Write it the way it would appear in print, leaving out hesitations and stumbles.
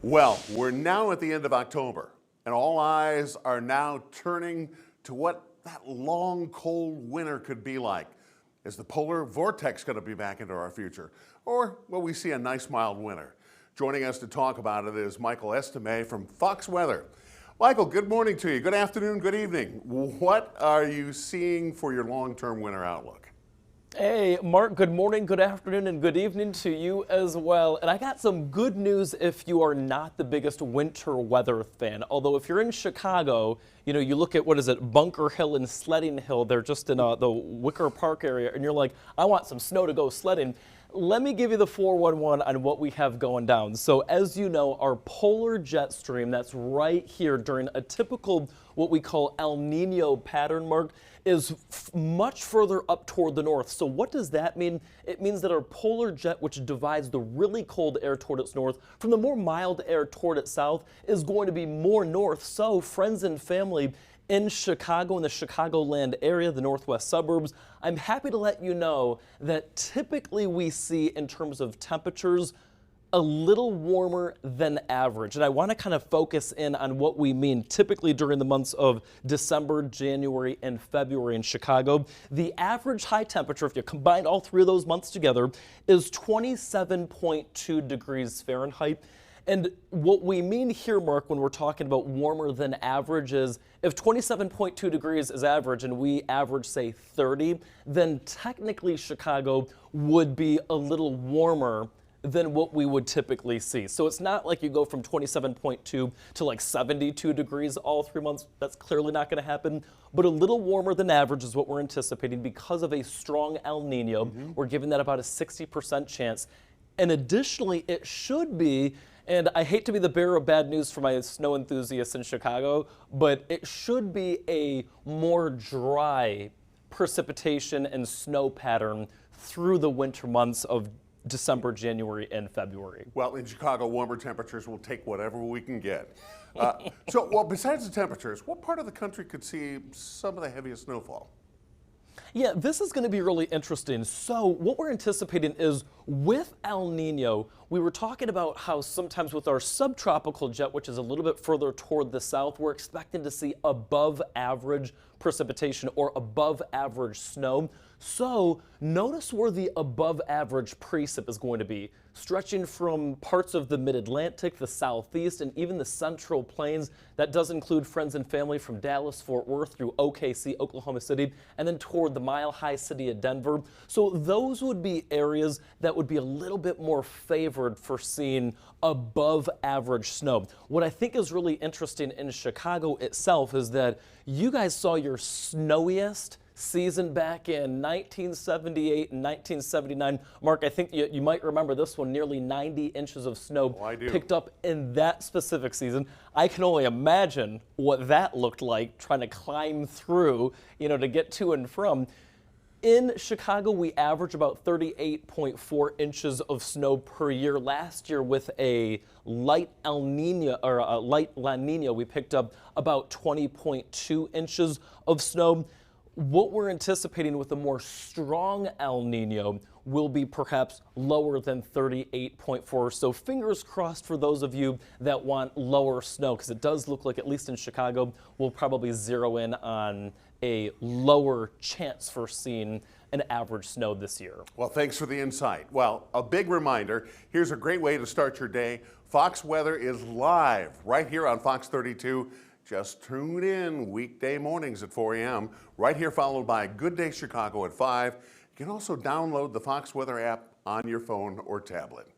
Well, we're now at the end of October, and all eyes are now turning to what that long, cold winter could be like. Is the polar vortex going to be back into our future? Or will we see a nice, mild winter? Joining us to talk about it is Michael Estime from Fox Weather. Michael, good morning to you. Good afternoon, good evening. What are you seeing for your long-term winter outlook? Hey, Mark, good morning, good afternoon, and good evening to you as well. And I got some good news if you are not the biggest winter weather fan. Although if you're in Chicago, you look at, Bunker Hill and Sledding Hill. They're just in the Wicker Park area, and you're like, I want some snow to go sledding. Let me give you the 411 on what we have going down. So as you know, our polar jet stream that's right here during a typical what we call El Nino pattern, Mark, is much further up toward the north. So what does that mean? It means that our polar jet, which divides the really cold air toward its north from the more mild air toward its south, is going to be more north. So friends and family in Chicago, in the Chicagoland area, the northwest suburbs, I'm happy to let you know that typically we see, in terms of temperatures, a little warmer than average. And I want to kind of focus in on what we mean typically during the months of December, January, and February in Chicago. The average high temperature, if you combine all three of those months together, is 27.2 degrees Fahrenheit. And what we mean here, Mark, when we're talking about warmer than average is if 27.2 degrees is average and we average, say, 30, then technically Chicago would be a little warmer than what we would typically see. So it's not like you go from 27.2 to like 72 degrees all 3 months. That's clearly not going to happen. But a little warmer than average is what we're anticipating because of a strong El Nino. We're giving that about a 60% chance. And additionally, it should be, and I hate to be the bearer of bad news for my snow enthusiasts in Chicago, but it should be a more dry precipitation and snow pattern through the winter months of December, January, and February. Well, in Chicago, warmer temperatures will take whatever we can get. Besides the temperatures, what part of the country could see some of the heaviest snowfall? Yeah, this is going to be really interesting. So what we're anticipating is with El Nino, we were talking about how sometimes with our subtropical jet, which is a little bit further toward the south, we're expecting to see above average precipitation or above average snow. So notice where the above average precip is going to be, stretching from parts of the mid-Atlantic, the southeast, and even the central plains. That does include friends and family from Dallas, Fort Worth, through OKC, Oklahoma City, and then toward the mile-high city of Denver. So those would be areas that would be a little bit more favored for seeing above average snow. What I think is really interesting in Chicago itself is that you guys saw your snowiest season back in 1978 and 1979. Mark, I think you might remember this one, nearly 90 inches of snow picked up in that specific season. I can only imagine what that looked like trying to climb through, to get to and from. In Chicago, we average about 38.4 inches of snow per year. Last year, with a light El Nino or a light La Nina, we picked up about 20.2 inches of snow. What we're anticipating with a more strong El Nino will be perhaps lower than 38.4. So fingers crossed for those of you that want lower snow, because it does look like, at least in Chicago, we'll probably zero in on a lower chance for seeing an average snow this year. Well, thanks for the insight. Well, a big reminder, here's a great way to start your day. Fox Weather is live right here on Fox 32. Just tune in weekday mornings at 4 a.m. right here, followed by Good Day Chicago at 5. You can also download the Fox Weather app on your phone or tablet.